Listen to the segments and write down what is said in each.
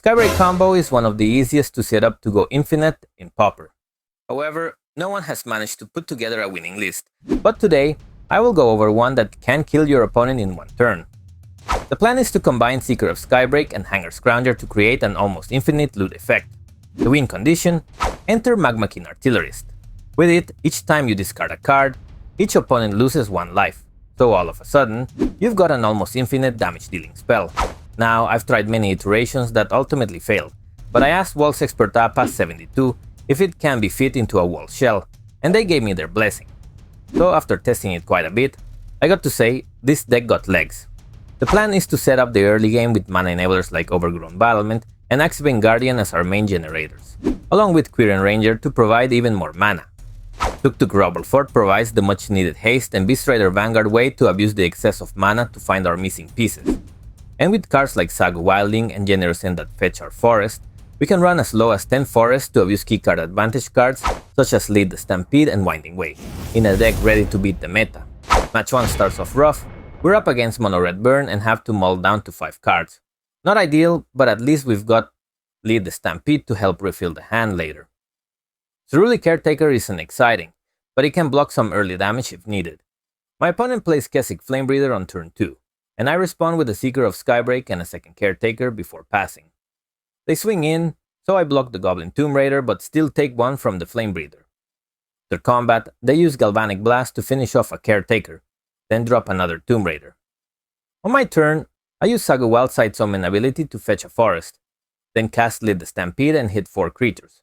Skybreak Combo is one of the easiest to set up to go infinite in Pauper. However, no one has managed to put together a winning list, but today I will go over one that can kill your opponent in one turn. The plan is to combine Seeker of Skybreak and Hanger Scrounger to create an almost infinite loot effect. The win condition: enter Magma King Artillerist. With it, each time you discard a card, each opponent loses 1 life, so all of a sudden, you've got an almost infinite damage dealing spell. Now, I've tried many iterations that ultimately failed, but I asked Walls Expert Appa72 if it can be fit into a wall shell, and they gave me their blessing. So after testing it quite a bit, I got to say, this deck got legs. The plan is to set up the early game with mana enablers like Overgrown Battlement and Axebane Guardian as our main generators, along with Quirion Ranger to provide even more mana. Tuk Tuk Rubble Fort provides the much needed haste, and Beast Rider Vanguard way to abuse the excess of mana to find our missing pieces. And with cards like Sagu Wildling and Generous End that fetch our forest, we can run as low as 10 forests to abuse keycard advantage cards such as Lead the Stampede and Winding Way, in a deck ready to beat the meta. Match 1 starts off rough, we're up against Mono Red Burn and have to mull down to 5 cards. Not ideal, but at least we've got Lead the Stampede to help refill the hand later. Cerulli Caretaker isn't exciting, but it can block some early damage if needed. My opponent plays Kessig Flamebreather on turn 2, and I respond with a Seeker of Skybreak and a second Caretaker before passing. They swing in, so I block the Goblin Tomb Raider but still take 1 from the Flamebreather. After combat, they use Galvanic Blast to finish off a Caretaker, then drop another Tomb Raider. On my turn, I use Sagu Wildside Summon ability to fetch a forest, then cast Lead the Stampede and hit 4 creatures.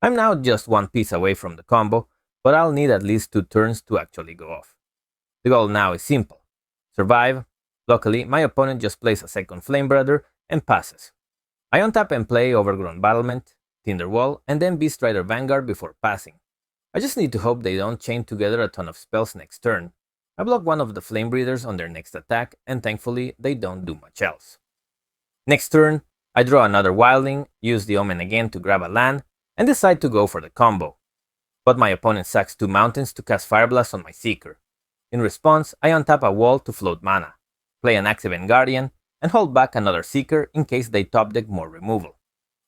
I'm now just 1 piece away from the combo, but I'll need at least 2 turns to actually go off. The goal now is simple: survive. Luckily, my opponent just plays a second Flamebreather and passes. I untap and play Overgrown Battlement, Tinderwall, and then Beast Rider Vanguard before passing. I just need to hope they don't chain together a ton of spells next turn. I block one of the Flamebreathers on their next attack, and thankfully they don't do much else. Next turn, I draw another Wildling, use the Omen again to grab a land, and decide to go for the combo. But my opponent sacks 2 mountains to cast Fire Blast on my Seeker. In response, I untap a wall to float mana, play an Axebane Guardian, and hold back another Seeker in case they top deck more removal.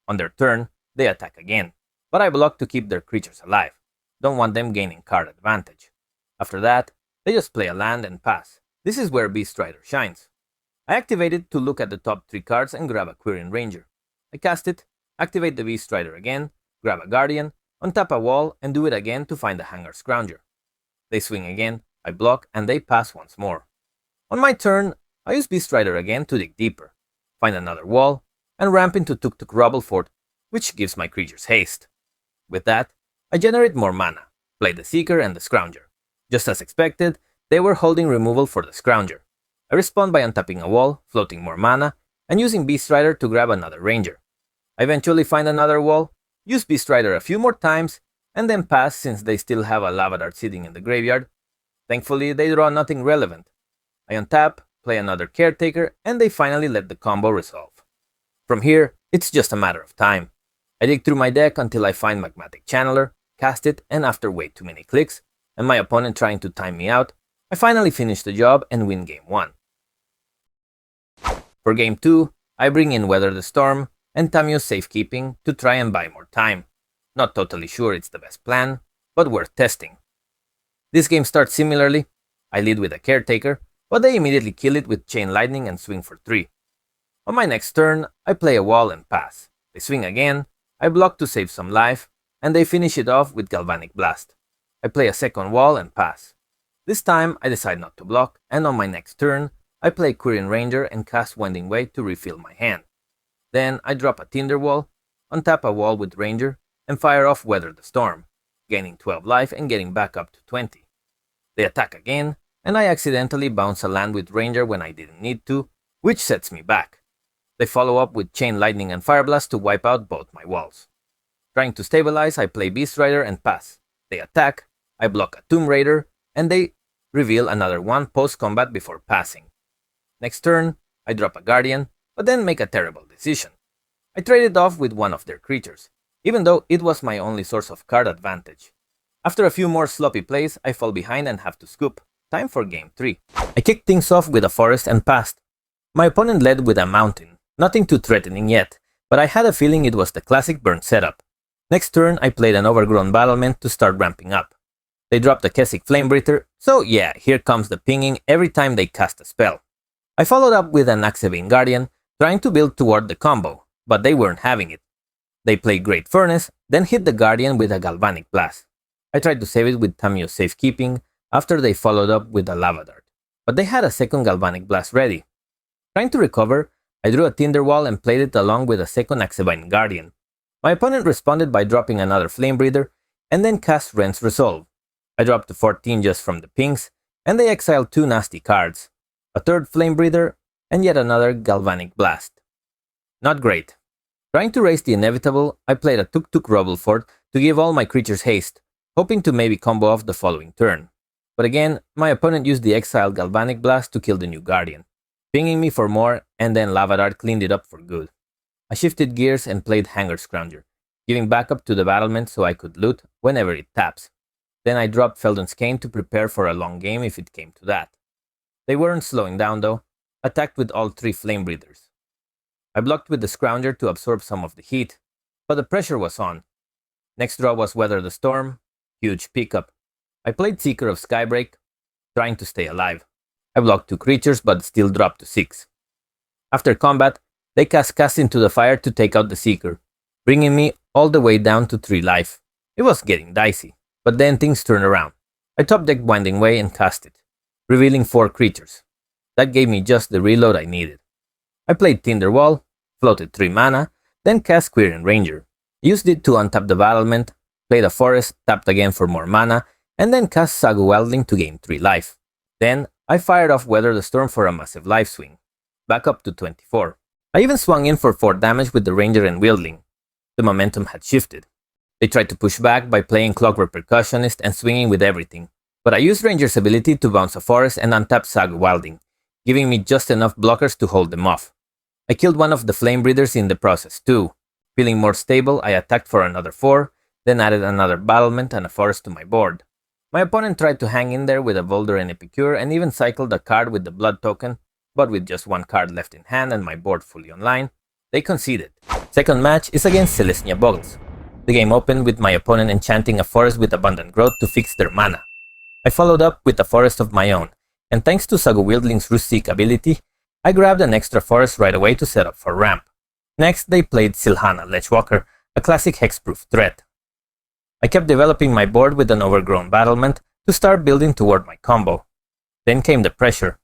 On their turn, they attack again, but I block to keep their creatures alive. Don't want them gaining card advantage. After that, they just play a land and pass. This is where Beast Rider shines. I activate it to look at the top 3 cards and grab a Quirion Ranger. I cast it, activate the Beast Rider again, grab a Guardian, untap a wall, and do it again to find a Hanger Scrounger. They swing again, I block, and they pass once more. On my turn, I use Beast Rider again to dig deeper, find another wall, and ramp into Tuk Tuk Rubble Fort, which gives my creatures haste. With that, I generate more mana, play the Seeker and the Scrounger. Just as expected, they were holding removal for the Scrounger. I respond by untapping a wall, floating more mana, and using Beast Rider to grab another Ranger. I eventually find another wall, use Beast Rider a few more times, and then pass since they still have a Lava Dart sitting in the graveyard. Thankfully, they draw nothing relevant. I untap, play another Caretaker, and they finally let the combo resolve. From here, it's just a matter of time. I dig through my deck until I find Magmatic Channeler, cast it, and after way too many clicks, and my opponent trying to time me out, I finally finish the job and win game 1. For game 2, I bring in Weather the Storm and Tamiyo's Safekeeping to try and buy more time. Not totally sure it's the best plan, but worth testing. This game starts similarly. I lead with a Caretaker, but they immediately kill it with Chain Lightning and swing for 3. On my next turn, I play a wall and pass. They swing again, I block to save some life, and they finish it off with Galvanic Blast. I play a second wall and pass. This time, I decide not to block, and on my next turn, I play Quirion Ranger and cast Winding Way to refill my hand. Then, I drop a Tinderwall, untap a wall with Ranger, and fire off Weather the Storm, gaining 12 life and getting back up to 20. They attack again, and I accidentally bounce a land with Ranger when I didn't need to, which sets me back. They follow up with Chain Lightning and Fire Blast to wipe out both my walls. Trying to stabilize, I play Beast Rider and pass. They attack, I block a Tomb Raider, and they reveal another one post-combat before passing. Next turn, I drop a Guardian, but then make a terrible decision. I trade it off with one of their creatures, even though it was my only source of card advantage. After a few more sloppy plays, I fall behind and have to scoop. Time for game 3. I kicked things off with a forest and passed. My opponent led with a mountain, nothing too threatening yet, but I had a feeling it was the classic burn setup. Next turn, I played an overgrown battlement to start ramping up. They dropped a Kessig Flamebreather, so yeah, here comes the pinging every time they cast a spell. I followed up with an Axebane Guardian, trying to build toward the combo, but they weren't having it. They played Great Furnace, then hit the Guardian with a Galvanic Blast. I tried to save it with Tamiyo's Safekeeping after they followed up with a Lava Dart, but they had a second Galvanic Blast ready. Trying to recover, I drew a Tinderwall and played it along with a second Axebane Guardian. My opponent responded by dropping another Flame Breather, and then cast Ren's Resolve. I dropped to 14 just from the pings, and they exiled 2 nasty cards, a third Flame Breather, and yet another Galvanic Blast. Not great. Trying to raise the inevitable, I played a Tuk-Tuk Rubblefort to give all my creatures haste, hoping to maybe combo off the following turn. But again, my opponent used the exiled Galvanic Blast to kill the new Guardian, pinging me for more, and then Lava Dart cleaned it up for good. I shifted gears and played Hanger Scrounger, giving backup to the battlement so I could loot whenever it taps. Then I dropped Feldon's Cane to prepare for a long game if it came to that. They weren't slowing down though, attacked with all 3 Flame Breathers. I blocked with the Scrounger to absorb some of the heat, but the pressure was on. Next draw was Weather the Storm, huge pickup. I played Seeker of Skybreak, trying to stay alive. I blocked 2 creatures but still dropped to 6. After combat, they cast into the fire to take out the Seeker, bringing me all the way down to 3 life. It was getting dicey, but then things turned around. I top-decked Winding Way and cast it, revealing 4 creatures. That gave me just the reload I needed. I played Tinderwall, floated 3 mana, then cast Quirion Ranger. Used it to untap the battlement, played a forest, tapped again for more mana, and then cast Sagu Wildling to gain 3 life. Then, I fired off Weather the Storm for a massive life swing, back up to 24. I even swung in for 4 damage with the Ranger and Wildling. The momentum had shifted. They tried to push back by playing Clockwork Percussionist and swinging with everything, but I used Ranger's ability to bounce a forest and untap Sagu Wildling, giving me just enough blockers to hold them off. I killed one of the Flame Breathers in the process too. Feeling more stable, I attacked for another 4, then added another battlement and a forest to my board. My opponent tried to hang in there with a Volder and Epicure and even cycled a card with the Blood token, but with just 1 card left in hand and my board fully online, they conceded. Second match is against Selesnya Boggles. The game opened with my opponent enchanting a forest with Abundant Growth to fix their mana. I followed up with a forest of my own, and thanks to Sagu Wildling's Roost-Seek ability, I grabbed an extra forest right away to set up for ramp. Next, they played Silhana Ledgewalker, a classic hexproof threat. I kept developing my board with an overgrown battlement to start building toward my combo. Then came the pressure.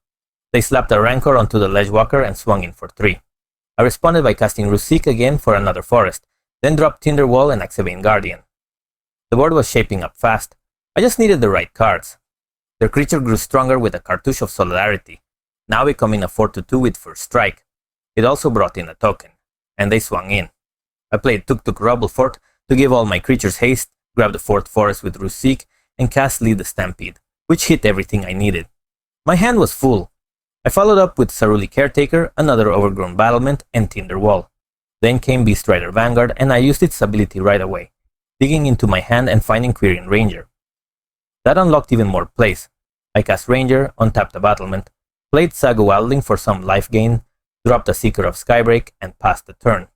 They slapped a Rancor onto the Ledgewalker and swung in for 3. I responded by casting Roost-Seek again for another forest, then dropped Tinderwall and Axebane Guardian. The board was shaping up fast. I just needed the right cards. Their creature grew stronger with a Cartouche of Solidarity, now becoming a 4/2 with First Strike. It also brought in a token, and they swung in. I played Tuk-Tuk Rubblefort to give all my creatures haste, grabbed the 4th forest with Roost-Seek, and cast Lead the Stampede, which hit everything I needed. My hand was full. I followed up with Saruli Caretaker, another overgrown battlement, and Tinderwall. Then came Beast Rider Vanguard, and I used its ability right away, digging into my hand and finding Quirion Ranger. That unlocked even more plays. I cast Ranger, untapped the battlement, played Sagu Wildling for some life gain, dropped a Seeker of Skybreak, and passed the turn.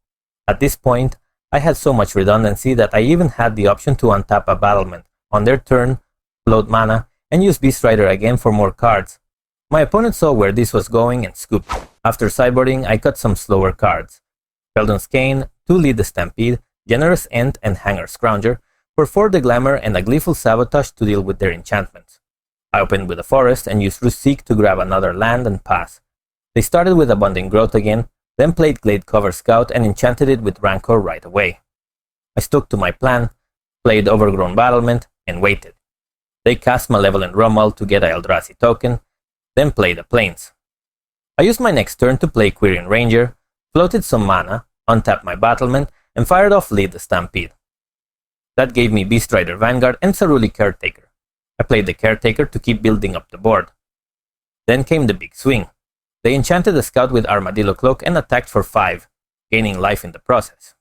At this point, I had so much redundancy that I even had the option to untap a battlement on their turn, float mana, and use Beast Rider again for more cards. My opponent saw where this was going and scooped. After sideboarding, I cut some slower cards. Feldon's Cane, 2 Lead the Stampede, Generous End, and Hanger Scrounger, for 4 the Glamour and a Gleeful Sabotage to deal with their enchantments. I opened with a forest and used Roost-Seek to grab another land and pass. They started with Abundant Growth again, then played Glade Cover Scout and enchanted it with Rancor right away. I stuck to my plan, played Overgrown Battlement, and waited. They cast Malevolent Romuald to get a Eldrazi token, then played the Plains. I used my next turn to play Quirion Ranger, floated some mana, untapped my battlement, and fired off Lead the Stampede. That gave me Beast Rider Vanguard and Saruli Caretaker. I played the Caretaker to keep building up the board. Then came the big swing. They enchanted the Scout with Armadillo Cloak and attacked for 5, gaining life in the process.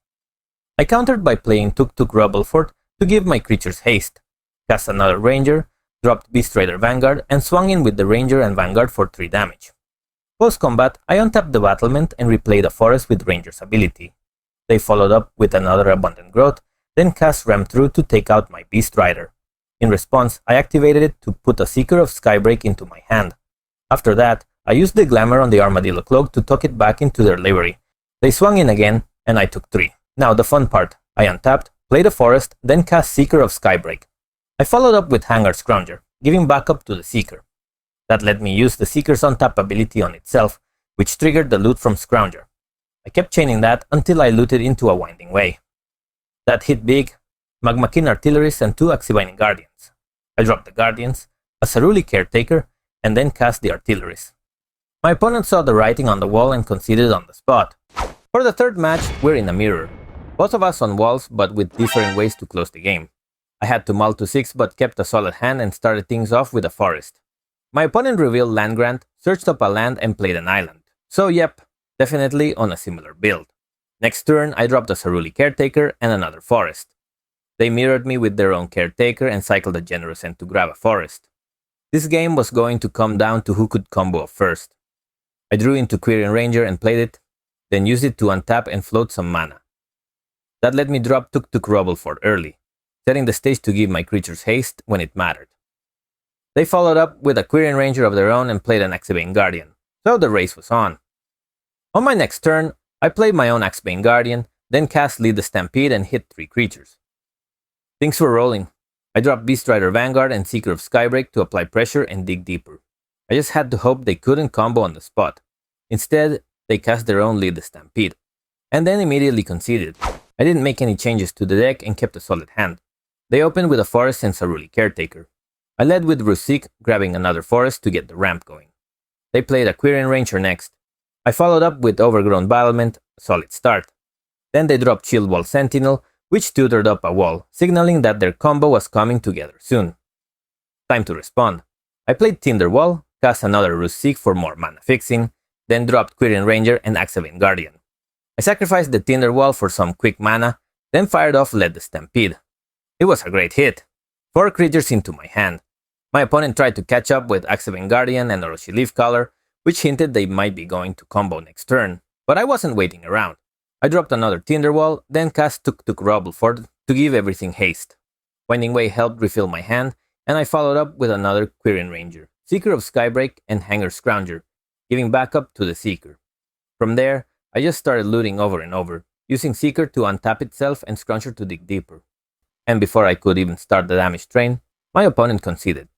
I countered by playing Tuk-Tuk Rubblefort to give my creatures haste, cast another Ranger, dropped Beast Rider Vanguard, and swung in with the Ranger and Vanguard for 3 damage. Post-combat, I untapped the battlement and replayed a forest with Ranger's ability. They followed up with another Abundant Growth, then cast Ram Through to take out my Beast Rider. In response, I activated it to put a Seeker of Skybreak into my hand. After that, I used the Glamour on the Armadillo Cloak to tuck it back into their livery. They swung in again, and I took 3. Now the fun part. I untapped, played a Forest, then cast Seeker of Skybreak. I followed up with Hangar Scrounger, giving backup to the Seeker. That let me use the Seeker's untap ability on itself, which triggered the loot from Scrounger. I kept chaining that until I looted into a Winding Way. That hit big, Magmakin Artilleries and 2 Axibinding Guardians. I dropped the Guardians, a Ceruli Caretaker, and then cast the Artilleries. My opponent saw the writing on the wall and conceded on the spot. For the third match, we're in a mirror. Both of us on walls, but with different ways to close the game. I had to mull to 6 but kept a solid hand and started things off with a Forest. My opponent revealed Land Grant, searched up a land and played an island. So yep, definitely on a similar build. Next turn, I dropped a Ceruli Caretaker and another Forest. They mirrored me with their own Caretaker and cycled a Generous End to grab a Forest. This game was going to come down to who could combo up first. I drew into Quirion Ranger and played it, then used it to untap and float some mana. That let me drop Tuk Tuk Rubblefort early, setting the stage to give my creatures haste when it mattered. They followed up with a Quirion Ranger of their own and played an Axebane Guardian, so the race was on. On my next turn, I played my own Axebane Guardian, then cast Lead the Stampede and hit 3 creatures. Things were rolling. I dropped Beast Rider Vanguard and Seeker of Skybreak to apply pressure and dig deeper. I just had to hope they couldn't combo on the spot. Instead, they cast their own Lead the Stampede, and then immediately conceded. I didn't make any changes to the deck and kept a solid hand. They opened with a Forest and Ceruli Caretaker. I led with Rusik, grabbing another Forest to get the ramp going. They played a Quirion Ranger next. I followed up with Overgrown Battlement, a solid start. Then they dropped Shield Wall Sentinel, which tutored up a wall, signaling that their combo was coming together soon. Time to respond. I played Tinderwall, cast another Rusik for more mana fixing, then dropped Quirion Ranger and Axebane Guardian. I sacrificed the Tinderwall for some quick mana, then fired off Lead the Stampede. It was a great hit. 4 creatures into my hand. My opponent tried to catch up with Axebane Guardian and Orochi Leafcaller, which hinted they might be going to combo next turn, but I wasn't waiting around. I dropped another Tinderwall, then cast Tuk Tuk Rubblefort to give everything haste. Winding Way helped refill my hand, and I followed up with another Quirion Ranger, Seeker of Skybreak, and Hangar Scrounger, giving backup to the Seeker. From there, I just started looting over and over, using Seeker to untap itself and Scrounger to dig deeper. And before I could even start the damage train, my opponent conceded.